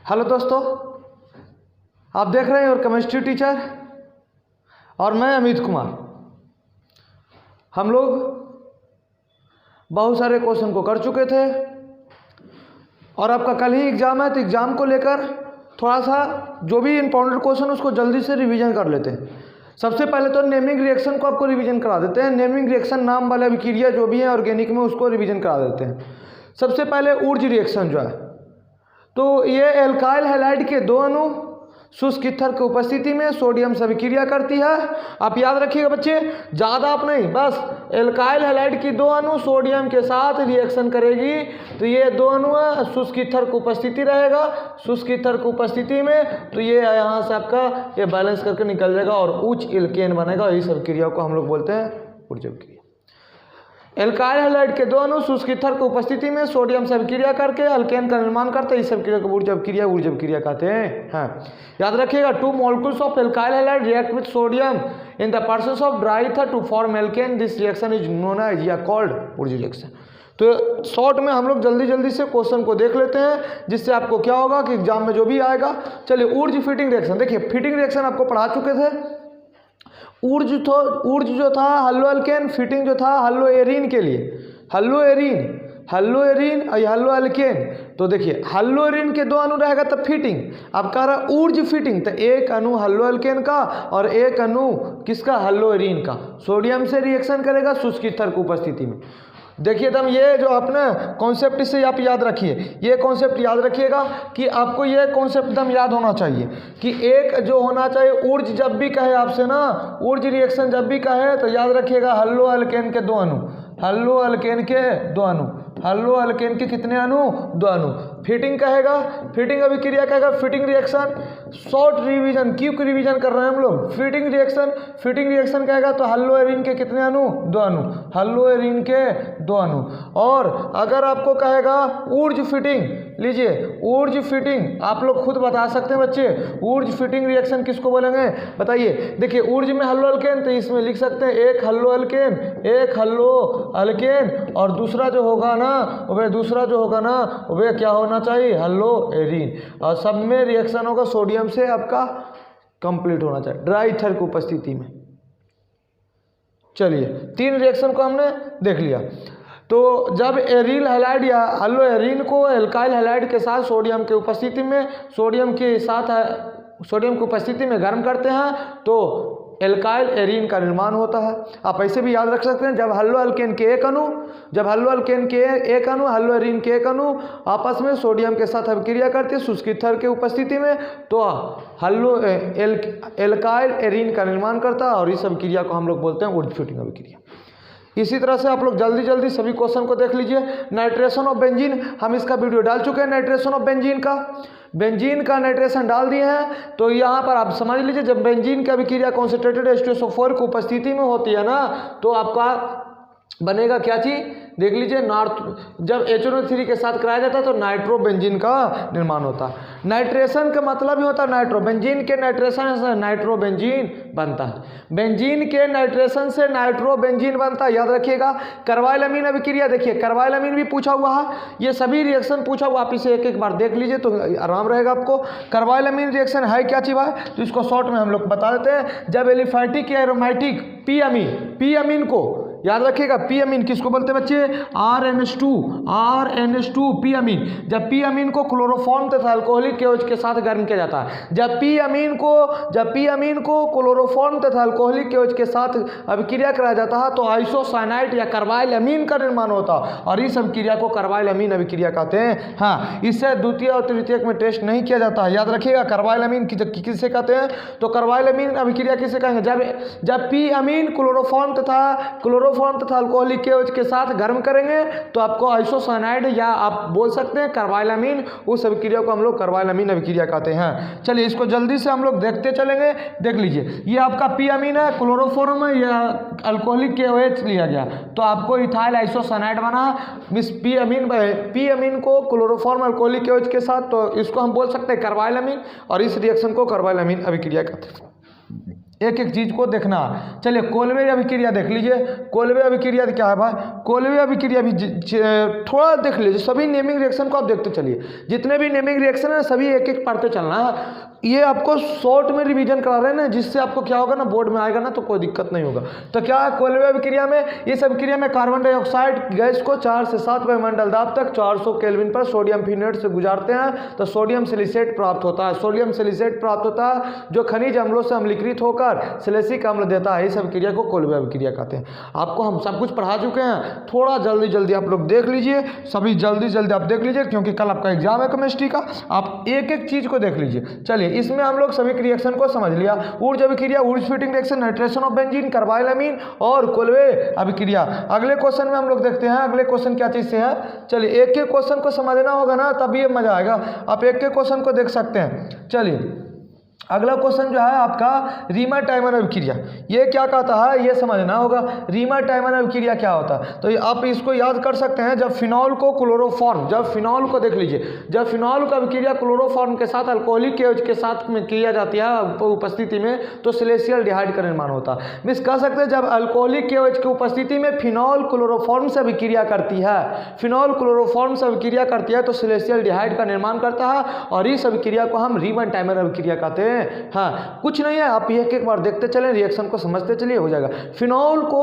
Hello दोस्तों, आप देख रहे हैं और केमिस्ट्री टीचर और मैं अमित कुमार। हम लोग बहुत सारे क्वेश्चन को कर चुके थे और आपका कल ही एग्ज़ाम है, तो एग्ज़ाम को लेकर थोड़ा सा जो भी इम्पोर्टेंट क्वेश्चन उसको जल्दी से रिवीजन कर लेते हैं। सबसे पहले तो नेमिंग रिएक्शन को आपको रिवीजन करा देते हैं। नेमिंग रिएक्शन नाम वाले अभिक्रिया जो भी है ऑर्गेनिक में उसको रिवीजन करा देते हैं। सबसे पहले ऊर्ज रिएक्शन जो है, तो ये एल्काइल हैलाइड के दो अणु शुष्क ईथर की उपस्थिति में सोडियम से अभिक्रिया करती है। आप याद रखिएगा बच्चे, ज़्यादा आप नहीं, बस एल्काइल हैलाइड की दो अणु सोडियम के साथ रिएक्शन करेगी, तो ये दो अणु है, शुष्क ईथर की उपस्थिति रहेगा। शुष्क ईथर की उपस्थिति में तो ये यहाँ से आपका ये बैलेंस करके निकल जाएगा और उच्च एल्केन बनेगा। इस अभिक्रिया को हम लोग बोलते हैं ऊर्ज अभिक्रिया। एल्काइल हैलाइड के दो अणु शुष्क ईथर की उपस्थिति में सोडियम से अभिक्रिया करके अल्केन का निर्माण करते हैं। इस अभिक्रिया को ऊर्ज अभिक्रिया कहते हैं। हाँ, याद रखिएगा, 2 molecules of alkyl halide react with sodium in the presence of dry ether to form alkane. This reaction is known as या कॉल्ड ऊर्ज रिएक्शन। तो शॉर्ट में हम लोग जल्दी से क्वेश्चन को देख लेते हैं, जिससे आपको क्या होगा कि एग्जाम में जो भी आएगा। चलिए, ऊर्ज फिटिंग रिएक्शन देखिए। फिटिंग रिएक्शन आपको पढ़ा चुके थे। ऊर्ज जो था हल्लो अल्केन, फिटिंग जो था हल्लो एरीन के लिए, हल्लो एरीन और हल्लो अल्केन। तो देखिए, हल्लो एरीन के दो अणु रहेगा तब फिटिंग। अब कह रहा ऊर्ज फिटिंग, तो एक अणु हल्लो अल्केन का और एक अणु किसका, हल्लो एरीन का, सोडियम से रिएक्शन करेगा शुष्क ईथर की उपस्थिति में। देखिए एकदम ये जो अपना कॉन्सेप्ट, इससे आप याद रखिए, ये कॉन्सेप्ट याद रखिएगा कि आपको ये कॉन्सेप्ट एकदम याद होना चाहिए कि एक जो होना चाहिए ऊर्ज, जब भी कहे आपसे ना ऊर्ज रिएक्शन जब भी कहे तो याद रखिएगा हल्लो अल्केन के दो अणु, हल्लो अल्केन के दो अणु, हल्लो अल्केन के कितने अणु, दो अणु। फिटिंग कहेगा, फिटिंग अभिक्रिया कहेगा fitting reaction. Short revision, quick revision कर रहे हैं हम लोग। फिटिंग रिएक्शन कहेगा तो हल्लो एरीन के कितने अणु, दो अणु, हल्लो एरीन के दो अणु। और अगर आपको कहेगा ऊर्ज फिटिंग, लीजिए ऊर्ज फिटिंग आप लोग खुद बता सकते हैं बच्चे, ऊर्ज फिटिंग रिएक्शन किसको बोलेंगे बताइए। देखिए, ऊर्ज में हल्लो अल्केन, तो इसमें लिख सकते हैं एक हल्लो अल्केन, एक हल्लो अल्केन, और दूसरा जो होगा ना वे क्या होना चाहिए, हल्लो एरीन। और सब में रिएक्शन होगा सोडियम से आपका कंप्लीट होना चाहिए ड्राई ईथर की उपस्थिति में। चलिए, 3 रिएक्शन को हमने देख लिया। तो जब एरिल हैलाइड या हल्लो एरीन को एल्काइल हैलाइड के साथ सोडियम की उपस्थिति में गर्म करते हैं तो एल्काइल एरीन का निर्माण होता है। आप ऐसे भी याद रख सकते हैं, जब हल्लो अल्केन के एक अणु हल्लो एरीन के एक अणु आपस में सोडियम के साथ अभिक्रिया करते हैं शुष्क ईथर के उपस्थिति में, तो हल्लो एल्काइल एरीन का निर्माण करता है और इस अभिक्रिया को हम लोग बोलते हैं ऊर्ज फिटिंग अभिक्रिया। इसी तरह से आप लोग जल्दी सभी क्वेश्चन को देख लीजिए। नाइट्रेशन ऑफ बेंजीन, हम इसका वीडियो डाल चुके हैं। नाइट्रेशन ऑफ बेंजीन का नाइट्रेशन डाल दिए हैं। तो यहाँ पर आप समझ लीजिए, जब बेंजीन की अभिक्रिया कॉन्सेंट्रेटेड H2SO4 की उपस्थिति में होती है ना, तो आपका बनेगा क्या चीज, देख लीजिए, जब HNO3 के साथ कराया जाता है तो नाइट्रोबेंजीन का निर्माण होता है। नाइट्रेशन का मतलब ही होता है नाइट्रोबेंजीन के नाइट्रेशन से नाइट्रोबेंजीन बनता है। बेंजीन के नाइट्रेशन से नाइट्रोबेंजीन बनता है, याद रखिएगा। कार्बाइलअमीन अभिक्रिया, देखिए कार्बाइलअमीन भी पूछा हुआ है, ये सभी रिएक्शन पूछा हुआ, आप इसे एक बार देख लीजिए तो आराम रहेगा आपको। कार्बाइलअमीन रिएक्शन है क्या चीज है, तो इसको शॉर्ट में हम लोग बता देते हैं। जब एलिफैटिक या एरोमेटिक पी अमीन को याद रखिएगा, पी अमीन किसको बोलते हैं बच्चे, RNH2 पी अमीन। जब पी अमीन को क्लोरोफॉर्म तथा अल्कोहलिक केओएच के साथ गर्म किया जाता है, जब पी अमीन को क्लोरोफॉर्म तथा अल्कोहलिक केओएच के साथ अभिक्रिया कराया जाता है तो आइसोसाइनाइड या कार्बाइलअमीन का निर्माण होता है और इस अभिक्रिया को कार्बाइलअमीन अभिक्रिया कहते हैं। हाँ, इससे द्वितीय और तृतीयक में टेस्ट नहीं किया जाता है, याद रखिएगा। कार्बाइलअमीन किसे कहते हैं, तो कार्बाइलअमीन अभिक्रिया किसे कहेंगे, जब पी अमीन क्लोरोफॉर्म तथा अल्कोहलिक केओएच के साथ गर्म करेंगे तो आपको आइसोसाइनाइड या आप बोल सकते हैं कार्बाइलअमीन, उस अभिक्रिया को हम लोग कार्बाइलअमीन अभिक्रिया कहते हैं। चलिए, इसको जल्दी से हम लोग देखते चलेंगे। देख लीजिए, ये आपका पी अमीन है, क्लोरोफॉर्म या अल्कोहलिक केओएच लिया गया तो आपको इथाइल आइसोसाइनाइड बना। मिस पी अमीन को क्लोरोफॉर्म अल्कोहलिक केओएच के साथ, तो इसको हम बोल सकते हैं कार्बाइलअमीन और इस रिएक्शन को कार्बाइलअमीन अभिक्रिया कहते हैं। एक एक चीज़ को देखना। चलिए कोलवे अभिक्रिया देख लीजिए। कोलवे अभिक्रिया क्या है भाई? कोलवे अभिक्रिया भी थोड़ा देख लीजिए। सभी नेमिंग रिएक्शन को आप देखते चलिए, जितने भी नेमिंग रिएक्शन है सभी एक एक पढ़ते चलना है। ये आपको शॉर्ट में रिवीजन करा रहे हैं ना, जिससे आपको क्या होगा ना, बोर्ड में आएगा ना तो कोई दिक्कत नहीं होगा। तो क्या है कोलवे अभिक्रिया में? इस अभिक्रिया में कार्बन डाइऑक्साइड गैस को 4 से 7 वायुमंडल दाब तक 400 केल्विन पर सोडियम फिनेट से गुजारते हैं तो सोडियम सिलिसेट प्राप्त होता है। सोडियम सिलिसेट प्राप्त होता है जो खनिज अम्लों से अम्लीकृत होकर सिलिसिक अम्ल देता है। इस अभिक्रिया को कोलवे अभिक्रिया कहते हैं। आपको हम सब कुछ पढ़ा चुके हैं, थोड़ा जल्दी जल्दी आप लोग देख लीजिए, सभी जल्दी जल्दी आप देख लीजिए, क्योंकि कल आपका एग्जाम है केमिस्ट्री का। आप एक एक चीज को देख लीजिए। चलिए इसमें हम लोग सभी रिएक्शन को समझ लिया। ऊर्ज अभिक्रिया, Wurtz Fittig reaction, nitration of benzene, carbylamine और कोलवे अभिक्रिया। अगले क्वेश्चन में हम लोग देखते हैं अगले क्वेश्चन क्या चीज से है। चलिए एक एक क्वेश्चन को समझना होगा ना, तभी ये मजा आएगा। आप एक एक क्वेश्चन को देख सकते हैं। चलिए अगला क्वेश्चन जो है आपका रीमर टाइमर अभिक्रिया। ये क्या कहता है ये समझना होगा। रीमर टाइमर अभिक्रिया क्या होता है? तो आप इसको याद कर सकते हैं। जब फिनॉल को क्लोरोफॉर्म, जब फिनॉल को देख लीजिए, जब फिनॉल का अभिक्रिया क्लोरोफॉर्म के साथ अल्कोहलिक केओज के साथ में किया जाती है उपस्थिति में, तो सिलेसियल डिहाइड का निर्माण होता है। मिस कह सकते हैं जब अल्कोहलिक केओज की उपस्थिति में फिनॉल क्लोरोफॉर्म से अभिक्रिया करती है, फिनॉल क्लोरोफॉर्म से अभिक्रिया करती है तो सिलेसियल डिहाइड का निर्माण करता है, और इस अभिक्रिया को हम रीमर टाइमर अभिक्रिया कहते हैं। हाँ कुछ नहीं है, आप एक एक बार देखते चलें, रिएक्शन को समझते चलिए, हो जाएगा। फिनॉल को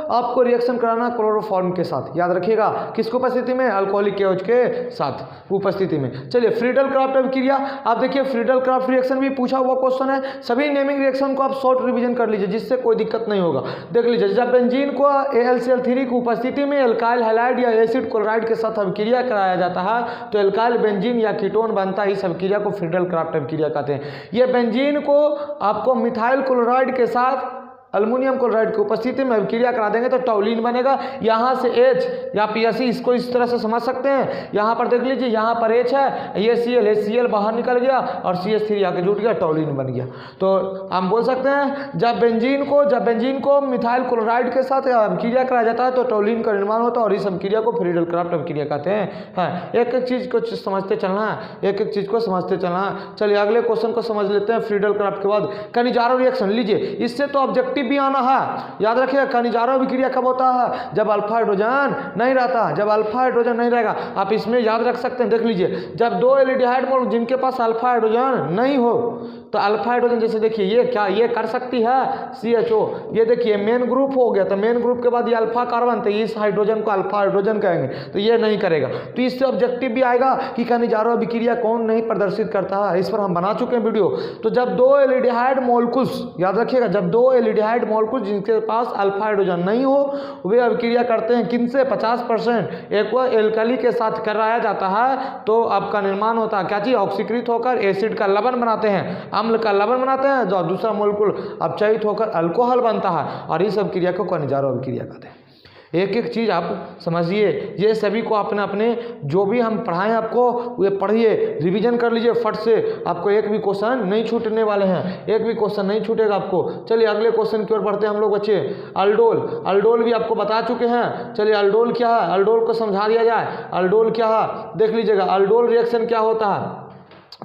आपको रिएक्शन कराना क्लोरोफॉर्म के साथ, याद रखिएगा किसको उपस्थिति में? अल्कोहलिक केओज के साथ उपस्थिति में। चलिए फ्रीडल क्राफ्ट अभिक्रिया, आप देखिए फ्रीडल क्राफ्ट रिएक्शन भी पूछा हुआ क्वेश्चन है। सभी नेमिंग रिएक्शन को आप शॉर्ट रिवीजन कर लीजिए, जिससे कोई दिक्कत नहीं होगा। देख लीजिए जब बेंजीन को AlCl3 की उपस्थिति में एल्काइल हैलाइड या एसिड क्लोराइड के साथ अभिक्रिया कराया जाता है तो एल्काइल बेंजीन या कीटोन बनता है। इस अभिक्रिया को फ्रीडल क्राफ्ट अभिक्रिया कहते हैं। यह बेंजीन को आपको मिथाइल क्लोराइड के साथ अल्युमिनियम क्लोराइड की उपस्थिति में अभिक्रिया करा देंगे तो टॉलिन बनेगा। यहाँ से H या PSC, इसको इस तरह से समझ सकते हैं। यहाँ पर देख लीजिए, यहाँ पर H है, ये HCl बाहर निकल गया और CH3 आके जुट गया, टॉलिन बन गया। तो हम बोल सकते हैं जब बेंजीन को मिथाइल क्लोराइड के साथ अभिक्रिया कराया जाता है तो टॉलिन का निर्माण होता है, और इस अभिक्रिया को फ्रीडल क्राफ्ट अभिक्रिया कहते हैं। हाँ एक एक चीज़ को समझते चलना है, एक एक चीज़ को समझते चलना है। चलिए अगले क्वेश्चन को समझ लेते हैं। फ्रीडल क्राफ्ट के बाद कनिजारो रिएक्शन लीजिए, इससे तो ऑब्जेक्टिव भी आना है। याद रखिए कनिजारो अभिक्रिया कब होता है? जब अल्फा हाइड्रोजन नहीं रहता, जब अल्फा हाइड्रोजन नहीं रहेगा। आप इसमें याद रख सकते हैं, देख लीजिए जब 2 एल्डिहाइड मॉलिक्यूल जिनके पास अल्फा हाइड्रोजन नहीं हो तो अल्फा हाइड्रोजन, जैसे देखिए ये क्या ये कर सकती है CHO, ये देखिए मेन ग्रुप हो गया, तो मेन ग्रुप के बाद ये अल्फा कार्बन, तो इस हाइड्रोजन को अल्फा हाइड्रोजन कहेंगे, तो ये नहीं करेगा। तो इससे ऑब्जेक्टिव भी आएगा कि कनिजारो अभिक्रिया कौन नहीं प्रदर्शित करता है, इस पर हम बना चुके हैं वीडियो। तो जब 2 एल्डिहाइड मॉलिक्यूल्स, याद रखिएगा जब 2 एल्डिहाइड मॉलिक्यूल जिनके पास अल्फा हाइड्रोजन नहीं हो वे अभिक्रिया करते हैं किनसे? 50% एक्वा एल्कली के साथ कराया जाता है तो आपका निर्माण होता है क्या चीज? ऑक्सीकृत होकर एसिड का लवण बनाते हैं, अम्ल का लवण बनाते हैं, जो दूसरा मॉलिक्यूल अपचयित होकर अल्कोहल बनता है, और इस अभिक्रिया को कनिजारो अभिक्रिया कहते हैं। एक एक चीज़ आप समझिए, ये सभी को अपने अपने जो भी हम पढ़ाएं आपको ये पढ़िए, रिवीजन कर लीजिए फट से, आपको एक भी क्वेश्चन नहीं छूटने वाले हैं, एक भी क्वेश्चन नहीं छूटेगा आपको। चलिए अगले क्वेश्चन की ओर बढ़ते हैं हम लोग बच्चे। अल्डोल भी आपको बता चुके हैं। चलिए अल्डोल क्या है, अल्डोल को समझा दिया जाए। अल्डोल क्या है देख लीजिएगा, अल्डोल रिएक्शन क्या होता है।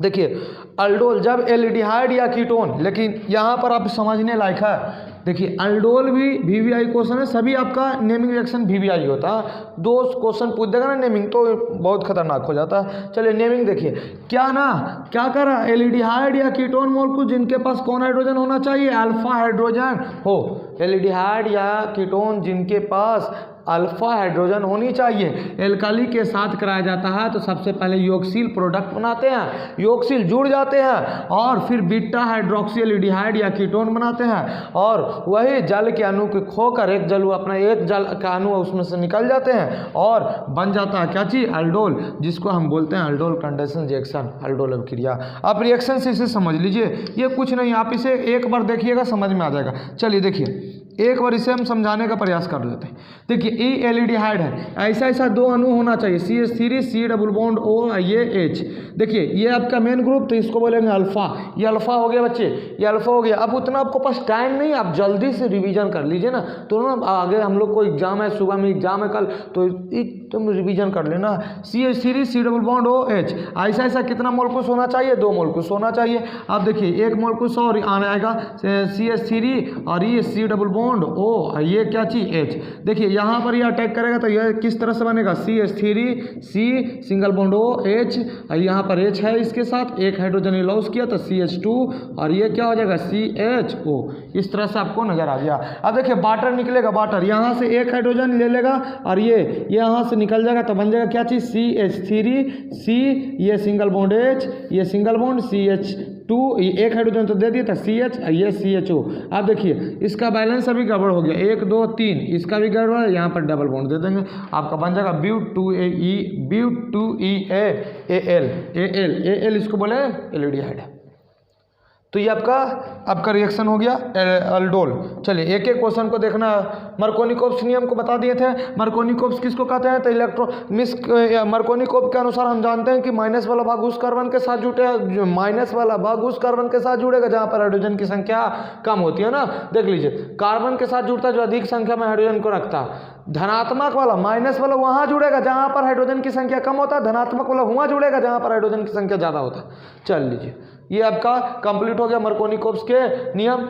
देखिए अल्डोल जब एल्डिहाइड या कीटोन, लेकिन यहाँ पर आप समझने लायक है। देखिए अल्डोल भी VVI क्वेश्चन है, सभी आपका नेमिंग रिएक्शन VVI होता है। 2 क्वेश्चन पूछ देगा ना नेमिंग तो बहुत खतरनाक हो जाता है। चलिए नेमिंग देखिए क्या ना क्या कर रहा है, एल्डिहाइड या कीटोन मॉलिक्यूल जिनके पास कौन हाइड्रोजन होना चाहिए? अल्फा हाइड्रोजन हो। एल्डिहाइड या कीटोन जिनके पास अल्फा हाइड्रोजन होनी चाहिए, एल्काली के साथ कराया जाता है तो सबसे पहले योक्सिल प्रोडक्ट बनाते हैं, योक्सिल जुड़ जाते हैं और फिर बीटा हाइड्रोक्सी एल्डिहाइड या कीटोन बनाते हैं, और वही जल के अणु के खोकर एक जल का अणु उसमें से निकल जाते हैं और बन जाता है क्या चीज? अल्डोल, जिसको हम बोलते हैं अल्डोल कंडेंसेशन रिएक्शन, अल्डोल अभिक्रिया। आप रिएक्शन से इसे समझ लीजिए, ये कुछ नहीं, आप इसे एक बार देखिएगा समझ में आ जाएगा। चलिए देखिए एक बार इसे हम समझाने का प्रयास कर लेते हैं। देखिए ई एल्डिहाइड है, ऐसा ऐसा दो अणु होना चाहिए, CH3 C double bond O, ये H। देखिए ये आपका मेन ग्रुप, तो इसको बोलेंगे अल्फा। ये अल्फा हो गया बच्चे, ये अल्फा हो गया। अब उतना आपको पास टाइम नहीं, आप जल्दी से रिवीजन कर लीजिए ना, तो ना आगे हम लोग को एग्जाम है, सुबह में एग्जाम है कल, तो तुम रिवीजन कर लेना। CH3 C double bond O H, ऐसा ऐसा कितना मोलकुस होना चाहिए? 2 मोलकुस होना चाहिए। अब देखिए एक मोलकुस और आने आएगा CH3 और ये C डबल बॉन्ड O, ये क्या चीज़ H। देखिए यहाँ पर ये अटैक करेगा तो यह किस तरह से बनेगा? CH3 C single bond O H, यहाँ पर H है, इसके साथ एक हाइड्रोजन लॉस किया तो CH2 और ये क्या हो जाएगा? CHO। इस तरह से आपको नजर आ गया। अब देखिए वाटर निकलेगा, वाटर यहाँ से एक हाइड्रोजन ले लेगा और ये यहाँ से निकल जाएगा तो बन जाएगा क्या चीज़? CH3 C, ये सिंगल बॉन्ड H, ये सिंगल बॉन्ड CH2, ये एक हाइड्रोजन तो दे दिया था CH, ये CHO। अब देखिए इसका बैलेंस अभी गड़बड़ हो गया, 1 2 3, इसका भी गड़बड़ है, यहाँ पर डबल बॉन्ड दे देंगे, आपका बन जाएगा But2Al, इसको बोले एल्डिहाइड। तो ये आपका रिएक्शन हो गया अल्डोल। चलिए एक एक क्वेश्चन को देखना। मर्कोनिकोव्स नियम को बता दिए थे। मर्कोनिकोव्स किसको कहते हैं? तो मर्कोनिकोव के अनुसार हम जानते हैं कि माइनस वाला भाग उस कार्बन के साथ जुटे, माइनस वाला भाग उस कार्बन के साथ जुड़ेगा जहाँ पर हाइड्रोजन की संख्या कम होती है ना। देख लीजिए कार्बन के साथ जुड़ता है जो अधिक संख्या में हाइड्रोजन को रखता है। धनात्मक वाला माइनस वाला वहाँ जुड़ेगा जहाँ पर हाइड्रोजन की संख्या कम होता है, धनात्मक वाला वहाँ जुड़ेगा जहाँ पर हाइड्रोजन की संख्या ज़्यादा होता है। चल लीजिए ये आपका कंप्लीट हो गया मर्कोनिकोव्स के नियम।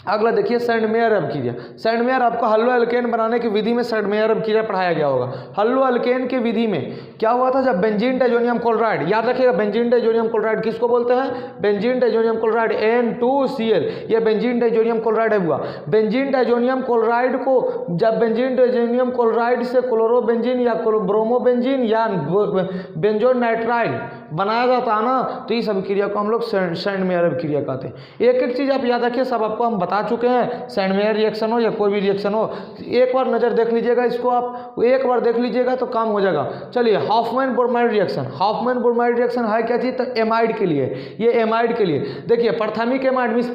अगला देखिए सैंडमेयर अभिक्रिया। सैंडमेयर आपको हल्लो एल्केन बनाने की विधि में सैंडमेयर अभिक्रिया पढ़ाया गया होगा। हल्लो एल्केन की विधि में क्या हुआ था? जब बेंजीन डाइजोनियम क्लोराइड, याद रखिएगा बेंजीन डाइजोनियम क्लोराइड किसको बोलते हैं? बेंजीन डाइजोनियम क्लोराइड N2Cl, ये बेंजीन डाइजोनियम क्लोराइड है हुआ। बेंजीन डाइजोनियम क्लोराइड को जब बेंजीन डाइजोनियम क्लोराइड से क्लोरोबेंजीन या ब्रोमोबेंजीन या बेंजोन नाइट्राइल बनाया जाता है ना, तो इस अभिक्रिया को हम लोग सैंडमेयर अभिक्रिया कहते हैं। एक एक चीज़ आप याद रखिए, सब आपको हम बता चुके हैं। सैंडमेयर रिएक्शन हो या कोई भी रिएक्शन हो, एक बार नज़र देख लीजिएगा, इसको आप एक बार देख लीजिएगा तो काम हो जाएगा। चलिए Hoffmann bromide reaction. Hoffmann bromide reaction है क्या चीज़? तो एमाइड के लिए, ये एमाइड के लिए। देखिए प्राथमिक एमाइड मीन्स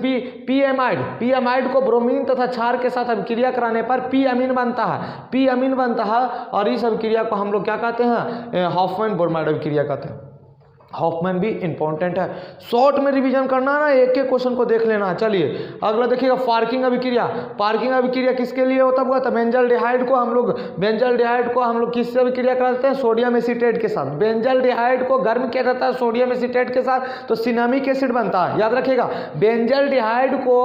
पी एमाइड को ब्रोमीन तथा क्षार के साथ अभिक्रिया कराने पर पी अमीन बनता है, और इस अभिक्रिया को हम लोग क्या कहते हैं? हॉफमैन ब्रोमाइड अभिक्रिया कहते हैं। हॉफमैन भी इंपॉर्टेंट है, शॉर्ट में रिवीजन करना ना, एक एक क्वेश्चन को देख लेना। चलिए अगला देखिएगा पार्किंग अभिक्रिया। पार्किंग अभिक्रिया किसके लिए होता हुआ? तो बेंजल डिहाइड को हम लोग किससे अभिक्रिया कराते हैं? सोडियम एसीटेट के साथ। बेंजल डिहाइड को गर्म किया जाता है सोडियम एसीटेट के साथ, तो सिनामिक एसिड बनता है। याद रखिएगा बेंजल डिहाइड को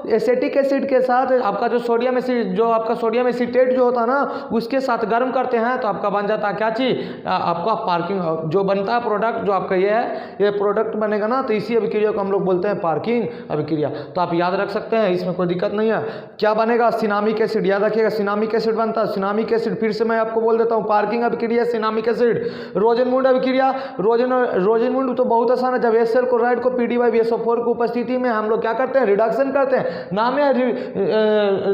एसिटिक एसिड के साथ आपका जो सोडियम एसीटेट जो होता है ना, उसके साथ गर्म करते हैं तो आपका बन जाता है क्या चीज़? आपका पार्किंग जो बनता है प्रोडक्ट, जो आपका ये है, ये प्रोडक्ट बनेगा ना, तो इसी अभिक्रिया को हम लोग बोलते हैं पार्किंग अभिक्रिया। तो आप याद रख सकते हैं, इसमें कोई दिक्कत नहीं है। क्या बनेगा? Cinnamic acid. याद रखिएगा सिनामिक एसिड बनता है। सिनामिक एसिड फिर से मैं आपको बोल देता हूँ, पार्किंग अभिक्रिया सिनामिक एसिड। रोजेनमुंड अभिक्रिया। रोजेनमुंड तो बहुत आसान है। जब एसएल क्लोराइड को PdBsO4 की उपस्थिति में हम लोग क्या करते हैं? रिडक्शन करते हैं, नाम है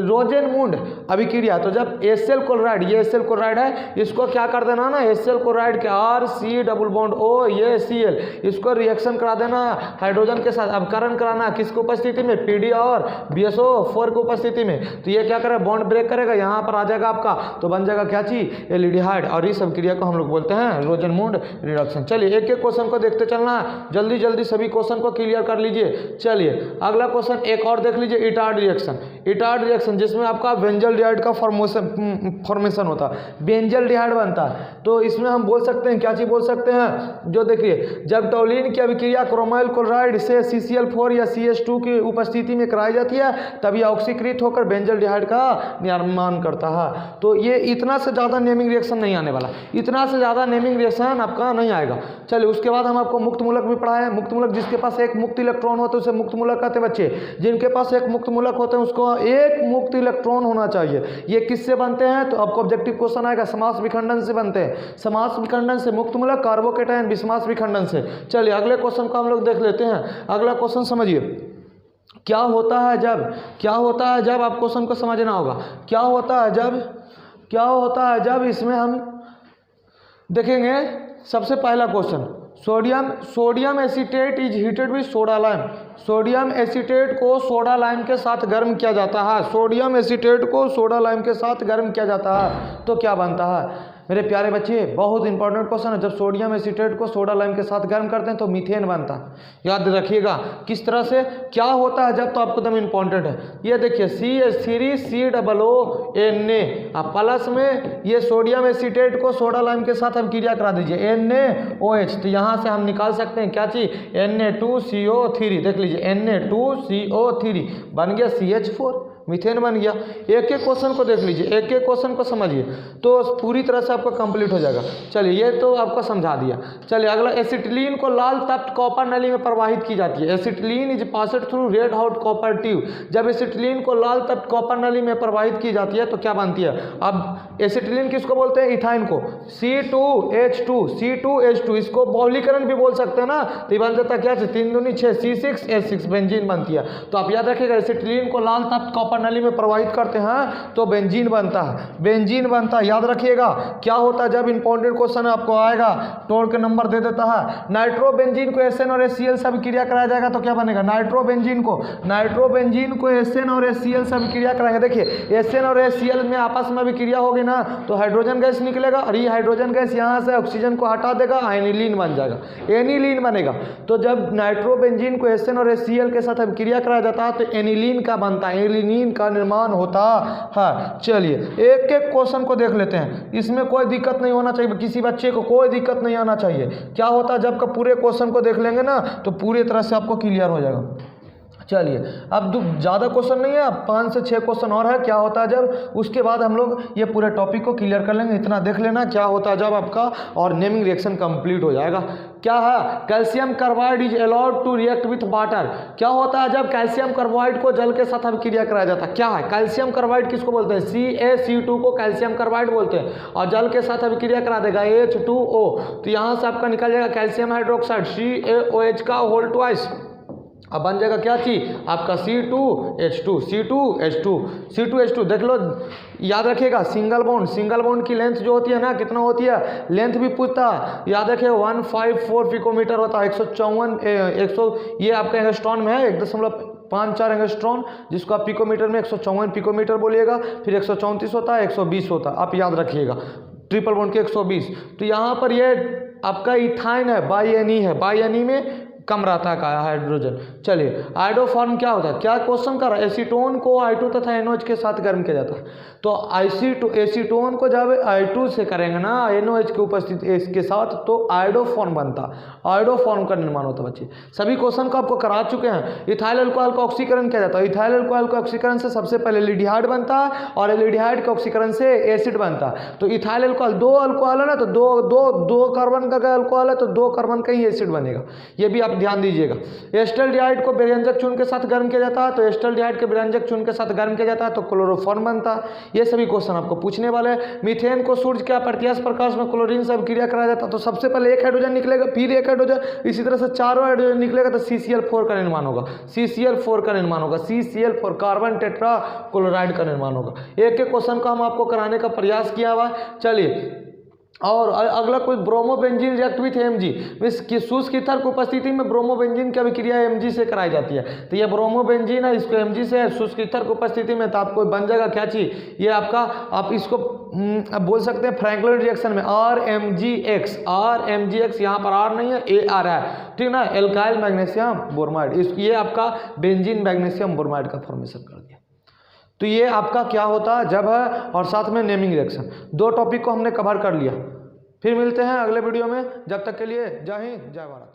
रोजेनमुंड अभिक्रिया। तो जब एसएल क्लोराइड, ये एसएल क्लोराइड है, इसको क्या कर देना ना, एसएल क्लोराइड के RC डबल बॉन्ड O, ये Cl, इसको रिएक्शन करा देना हाइड्रोजन के साथ, अवकरण कराना किसकी उपस्थिति में? PD और BSO4 की उपस्थिति में। तो ये क्या करेगा? बॉन्ड ब्रेक करेगा, यहाँ पर आ जाएगा आपका, तो बन जाएगा क्या चीज? एल्डिहाइड। और इस अभिक्रिया को हम लोग बोलते हैं रोजेनमुंड रिडक्शन। चलिए एक एक क्वेश्चन को देखते चलना, जल्दी जल्दी सभी क्वेश्चन को क्लियर कर लीजिए। चलिए अगला क्वेश्चन एक और देख लीजिए, इटार्ड रिएक्शन। इटार्ड रिएक्शन जिसमें आपका बेंजल डिहाइड का फॉर्मेशन होता है, बेंजल डिहाइड बनता है। तो इसमें हम बोल सकते हैं, क्या चीज बोल सकते हैं? जो देखिए जब टोलिन की अभिक्रिया क्रोमाइल क्लोराइड से CCl4 या CH2 की उपस्थिति में कराई जाती है, तभी ऑक्सीकृत होकर बेंजल डिहाइड का निर्माण करता है। तो ये इतना से ज़्यादा नेमिंग रिएक्शन नहीं आने वाला, इतना से ज़्यादा नेमिंग रिएक्शन आपका नहीं आएगा। चलिए उसके बाद हम आपको मुक्त मूलक भी पढ़ाए। मुक्त मूलक जिसके पास एक मुक्त इलेक्ट्रॉन होता है उसे मुक्त मूलक कहते हैं बच्चे। जिनके पास एक मुक्त मूलक होते हैं उसको एक मुक्त इलेक्ट्रॉन होना चाहिए। ये किससे बनते हैं? तो आपको ऑब्जेक्टिव क्वेश्चन आएगा, समास विखंडन से बनते हैं। समास विखंडन से मुक्त मूलक, कार्बोकेटायन विषमास विखंडन से। चलिए अगले क्वेश्चन को हम लोग देख लेते हैं। अगला क्वेश्चन समझिए, क्या होता है जब आप क्वेश्चन को समझना होगा। क्या होता है जब इसमें हम देखेंगे सबसे पहला question, sodium acetate is heated with soda lime. Sodium acetate को सोडा लाइम के साथ गर्म किया जाता है। सोडियम एसीटेट को सोडा लाइम के साथ गर्म किया जाता है तो क्या बनता है मेरे प्यारे बच्चे? बहुत इंपॉर्टेंट क्वेश्चन है। जब सोडियम एसीटेट को सोडा लाइम के साथ गर्म करते हैं तो मीथेन बनता है। याद रखिएगा किस तरह से क्या होता है जब, तो आपको एकदम इंपॉर्टेंट है। ये देखिए CH3COONA, अब प्लस में ये सोडियम एसीटेट को सोडा लाइम के साथ हम क्रिया करा दीजिए NaOH, तो यहाँ से हम निकाल सकते हैं क्या चीज़ Na2CO3। देख लीजिए Na2CO3 बन गया CH4, मीथेन बन गया। एक एक क्वेश्चन को देख लीजिए, एक एक क्वेश्चन को समझिए तो पूरी तरह से आपका कंप्लीट हो जाएगा। चलिए ये तो आपको समझा दिया। चलिए अगला, एसिटिलीन को लाल तप्त कॉपर नली में प्रवाहित की जाती है। Acetylene is passed through red hot copper tube. जब एसिटिलीन को लाल तप्त कॉपर नली में प्रवाहित की जाती है तो क्या बनती है? अब एसिटिलीन किसको बोलते हैं? इथाइन को। C2H2, इसको बहुलीकरण भी बोल सकते हैं ना, तो बन जाता क्या? 3 दूनी 6 C6H6 बेंजीन बनती है। तो आप याद रखिएगा एसिटिलीन को लाल तप्त कॉपर नली में प्रवाहित करते हैं तो बेंजीन बनता है, बेंजीन बनता है। याद रखिएगा क्या होता है जब इंपॉर्टेंट क्वेश्चन आपको आएगा तोड़ के नंबर दे देता है। नाइट्रोबेंजीन को एसएन और एचसीएल से अभिक्रिया कराया जाएगा तो क्या बनेगा? नाइट्रोबेंजीन को एसएन और एचसीएल से अभिक्रिया कराएंगे। देखिए एसएन और एचसीएल में आपस में अभिक्रिया होगी ना तो हाइड्रोजन गैस निकलेगा और ये हाइड्रोजन गैस यहाँ से ऑक्सीजन को हटा देगा, एनिलीन बन जाएगा, एनिलीन बनेगा। तो जब नाइट्रोबेंजीन को एसएन और एचसीएल के साथ अभिक्रिया कराया जाता है तो एनिलीन का बनता है, एनिलीन का निर्माण होता है। चलिए एक एक क्वेश्चन को देख लेते हैं, इसमें कोई दिक्कत नहीं होना चाहिए, किसी बच्चे को कोई दिक्कत नहीं आना चाहिए। क्या होता है जब का पूरे क्वेश्चन को देख लेंगे ना तो पूरी तरह से आपको क्लियर हो जाएगा। चलिए अब ज़्यादा क्वेश्चन नहीं है, अब 5 से 6 क्वेश्चन और है। क्या होता है जब, उसके बाद हम लोग ये पूरे टॉपिक को क्लियर कर लेंगे। इतना देख लेना क्या होता है जब आपका और नेमिंग रिएक्शन कंप्लीट हो जाएगा। क्या है? Calcium carbide is allowed to react with water. क्या होता है जब कैल्शियम कार्बाइड को जल के साथ अभिक्रिया कराया जाता है? क्या है कैल्शियम कार्बाइड? किसको बोलते हैं? CaC2 को कैल्शियम कार्बाइड बोलते हैं और जल के साथ अभिक्रिया करा देगा H2O, तो यहाँ से आपका निकल जाएगा कैल्शियम हाइड्रोक्साइड CaOH का होल ट्वाइस। अब बन जाएगा क्या चीज़ आपका C2H2 देख लो। याद रखिएगा सिंगल बॉन्ड की लेंथ जो होती है ना कितना होती है? लेंथ भी पूछता है, याद रखिए 154 पिकोमीटर होता है। 154 ये आपका एंगस्ट्रॉन में है 1.54 एंगस्ट्रॉन, जिसको आप पिकोमीटर में 154 पिकोमीटर बोलिएगा। फिर 134 होता है, 120 होता है, आप याद रखिएगा। ट्रिपल बॉन्ड के 120। तो यहाँ पर ये आपका इथाइन है, बाई एनी में कम रहता है का हाइड्रोजन। चलिए आयोडोफॉर्म क्या होता है? क्या क्वेश्चन कर रहा है? एसीटोन को I2 तथा NOH के साथ गर्म किया जाता है। तो एसीटोन को जब I2 से करेंगे ना NOH की उपस्थिति के साथ तो आयोडोफॉर्म बनता, आयोडोफॉर्म का निर्माण होता है। बच्चे सभी क्वेश्चन को आपको करा चुके हैं। इथाइल अल्कोहल का ऑक्सीकरण किया जाता है। इथाइल अल्कोहल का ऑक्सीकरण से सबसे पहले एल्डिहाइड बनता है और एल्डिहाइड के ऑक्सीकरण से एसिड बनता है। तो इथाइल अल्कोहल 2 अल्कोहल है ना, तो दो कार्बन का अल्कोहल है तो 2 कार्बन का ही एसिड बनेगा। ये भी आप ध्यान दीजिएगा। एस्टल्डिहाइड को व्यंजक चून के साथ गर्म किया जाता है तो एस्टल्डिहाइड के व्यंजक चून के साथ गर्म किया जाता है तो क्लोरोफॉर्म बनता है। ये सभी क्वेश्चन आपको पूछने वाले हैं। मीथेन को सूर्य के प्रत्यास्थ प्रकाश में क्लोरीन से अभिक्रिया कराया जाता है तो सबसे पहले एक हाइड्रोजन निकलेगा, फिर एक हाइड्रोजन, इसी तरह से 4 हाइड्रोजन निकलेगा तो CCl4 का निर्माण होगा। CCl4 कार्बन टेट्रा क्लोराइड का निर्माण होगा। एक एक क्वेश्चन का हम आपको कराने का प्रयास किया हुआ। चलिए और अगला कोई ब्रोमोबेंजीन रिएक्ट विथ Mg, शुष्क ईथर की उपस्थिति में ब्रोमोबेंजीन की अभिक्रिया Mg से कराई जाती है। तो ये ब्रोमोबेंजीन है, इसको Mg से शुष्क ईथर की उपस्थिति में, तो आपको बन जाएगा क्या चीज़? ये आपका आप इसको बोल सकते हैं फ्रैंकलिन रिएक्शन में RMgX, यहाँ पर R नहीं है AR है, ठीक ना। एल्काइल मैग्नीशियम ब्रोमाइड, ये आपका बेंजीन मैग्नीशियम ब्रोमाइड का फॉर्मेशन कर दिया। तो ये आपका क्या होता है जब है, और साथ में नेमिंग रिएक्शन। 2 टॉपिक को हमने कवर कर लिया। फिर मिलते हैं अगले वीडियो में, जब तक के लिए जय हिंद जय भारत।